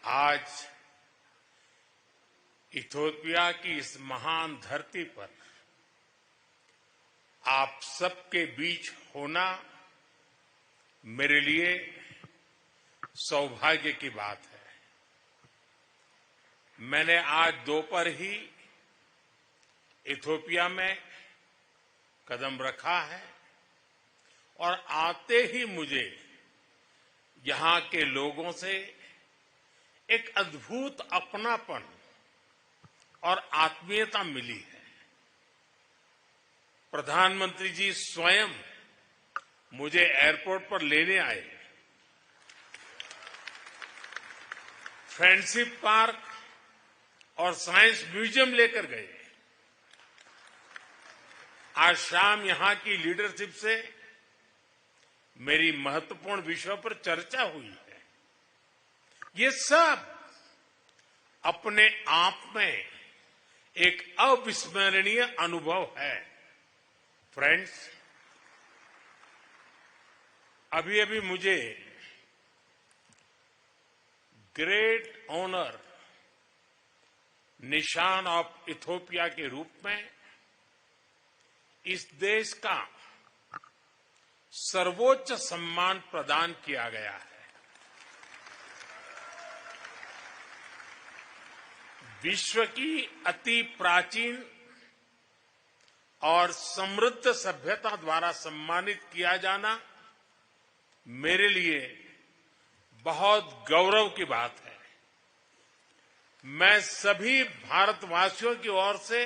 आज इथियोपिया की इस महान धरती पर आप सबके बीच होना मेरे लिए सौभाग्य की बात है। मैंने आज दोपहर ही इथियोपिया में कदम रखा है और आते ही मुझे यहां के लोगों से एक अद्भुत अपनापन और आत्मीयता मिली है। प्रधानमंत्री जी स्वयं मुझे एयरपोर्ट पर लेने आए, फ्रेंडशिप पार्क और साइंस म्यूजियम लेकर गए। आज शाम यहां की लीडरशिप से मेरी महत्वपूर्ण विषयों पर चर्चा हुई है। ये सब अपने आप में एक अविस्मरणीय अनुभव है। फ्रेंड्स, अभी अभी मुझे ग्रेट ऑनर निशान ऑफ इथियोपिया के रूप में इस देश का सर्वोच्च सम्मान प्रदान किया गया है। विश्व की अति प्राचीन और समृद्ध सभ्यता द्वारा सम्मानित किया जाना मेरे लिए बहुत गौरव की बात है। मैं सभी भारतवासियों की ओर से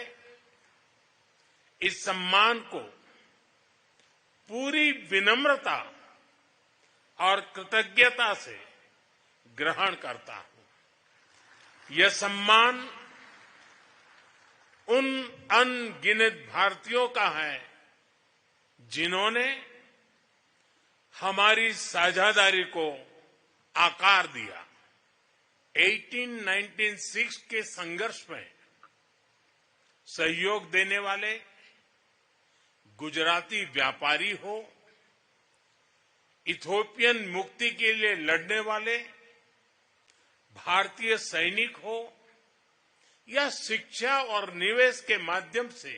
इस सम्मान को पूरी विनम्रता और कृतज्ञता से ग्रहण करता हूं। यह सम्मान उन अनगिनत भारतीयों का है जिन्होंने हमारी साझेदारी को आकार दिया। 1896 के संघर्ष में सहयोग देने वाले गुजराती व्यापारी हो, इथियोपियन मुक्ति के लिए लड़ने वाले भारतीय सैनिक हो या शिक्षा और निवेश के माध्यम से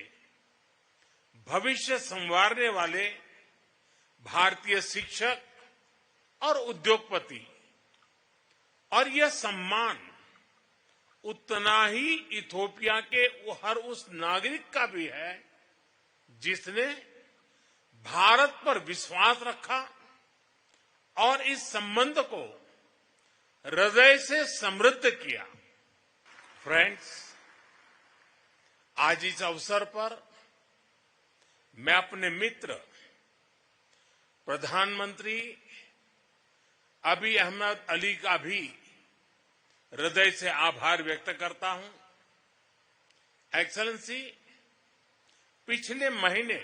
भविष्य संवारने वाले भारतीय शिक्षक और उद्योगपति, और यह सम्मान उतना ही इथियोपिया के हर उस नागरिक का भी है जिसने भारत पर विश्वास रखा और इस संबंध को हृदय से समृद्ध किया। फ्रेंड्स, आज इस अवसर पर मैं अपने मित्र प्रधानमंत्री अबी अहमद अली का भी हृदय से आभार व्यक्त करता हूं। एक्सेलेंसी, पिछले महीने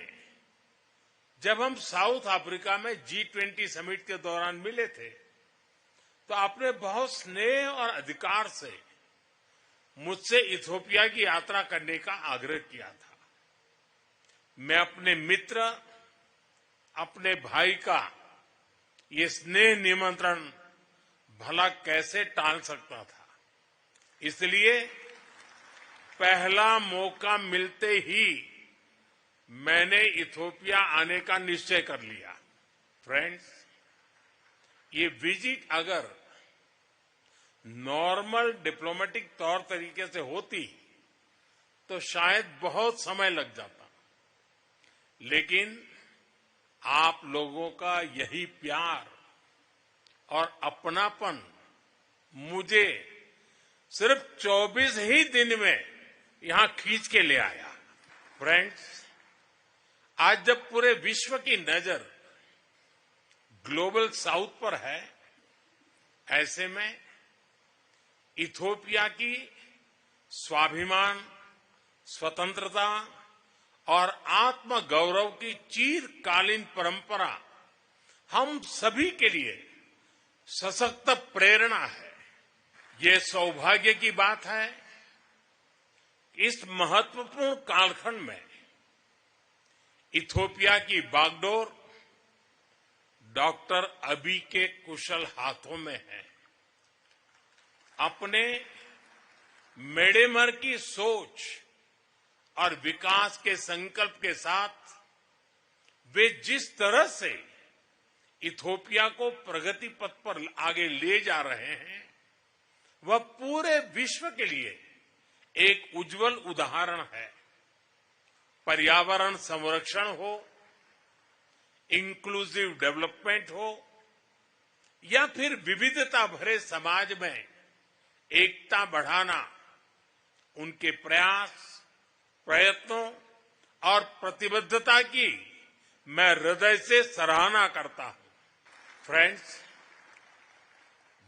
जब हम साउथ अफ्रीका में G20 समिट के दौरान मिले थे तो आपने बहुत स्नेह और अधिकार से मुझसे इथियोपिया की यात्रा करने का आग्रह किया था। मैं अपने मित्र, अपने भाई का ये स्नेह निमंत्रण भला कैसे टाल सकता था। इसलिए पहला मौका मिलते ही मैंने इथियोपिया आने का निश्चय कर लिया। फ्रेंड्स, ये विजिट अगर नॉर्मल डिप्लोमेटिक तौर तरीके से होती तो शायद बहुत समय लग जाता, लेकिन आप लोगों का यही प्यार और अपनापन मुझे सिर्फ 24 ही दिन में यहां खींच के ले आया। फ्रेंड्स, आज जब पूरे विश्व की नजर ग्लोबल साउथ पर है, ऐसे में इथियोपिया की स्वाभिमान, स्वतंत्रता और आत्मगौरव की चिरकालीन परंपरा हम सभी के लिए सशक्त प्रेरणा है। ये सौभाग्य की बात है इस महत्वपूर्ण कालखंड में इथियोपिया की बागडोर डॉक्टर अबी के कुशल हाथों में है। अपने मेडेमर की सोच और विकास के संकल्प के साथ वे जिस तरह से इथियोपिया को प्रगति पथ पर आगे ले जा रहे हैं वह पूरे विश्व के लिए एक उज्जवल उदाहरण है। पर्यावरण संरक्षण हो, इंक्लूसिव डेवलपमेंट हो या फिर विविधता भरे समाज में एकता बढ़ाना, उनके प्रयास, प्रयत्नों और प्रतिबद्धता की मैं हृदय से सराहना करता हूं। फ्रेंड्स,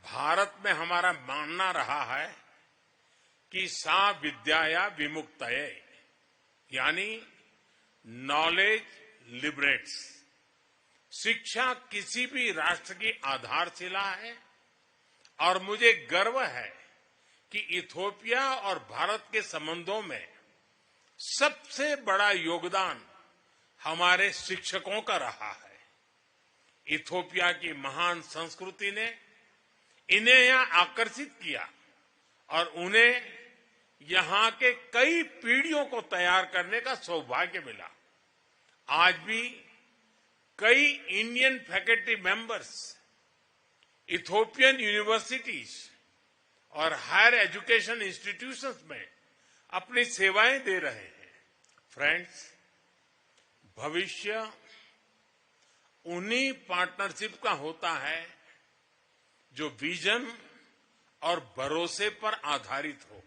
भारत में हमारा मानना रहा है कि सा विद्याया विमुक्तये, यानी नॉलेज लिबरेट्स। शिक्षा किसी भी राष्ट्र की आधारशिला है और मुझे गर्व है कि इथियोपिया और भारत के संबंधों में सबसे बड़ा योगदान हमारे शिक्षकों का रहा है। इथियोपिया की महान संस्कृति ने इन्हें यहां आकर्षित किया और उन्हें यहां के कई पीढ़ियों को तैयार करने का सौभाग्य मिला। आज भी कई Indian faculty members Ethiopian universities और हायर एजुकेशन इंस्टीट्यूशंस में अपनी सेवाएं दे रहे हैं। फ्रेंड्स, भविष्य उन्हीं पार्टनरशिप का होता है जो विजन और भरोसे पर आधारित हो।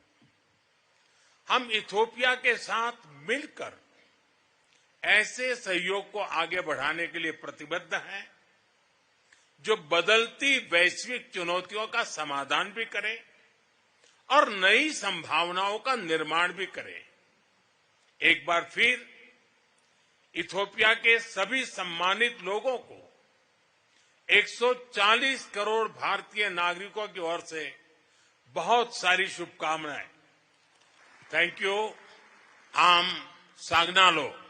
हम इथियोपिया के साथ मिलकर ऐसे सहयोग को आगे बढ़ाने के लिए प्रतिबद्ध हैं जो बदलती वैश्विक चुनौतियों का समाधान भी करे और नई संभावनाओं का निर्माण भी करे। एक बार फिर इथियोपिया के सभी सम्मानित लोगों को 140 करोड़ भारतीय नागरिकों की ओर से बहुत सारी शुभकामनाएं। Thank you. आम सागनालो।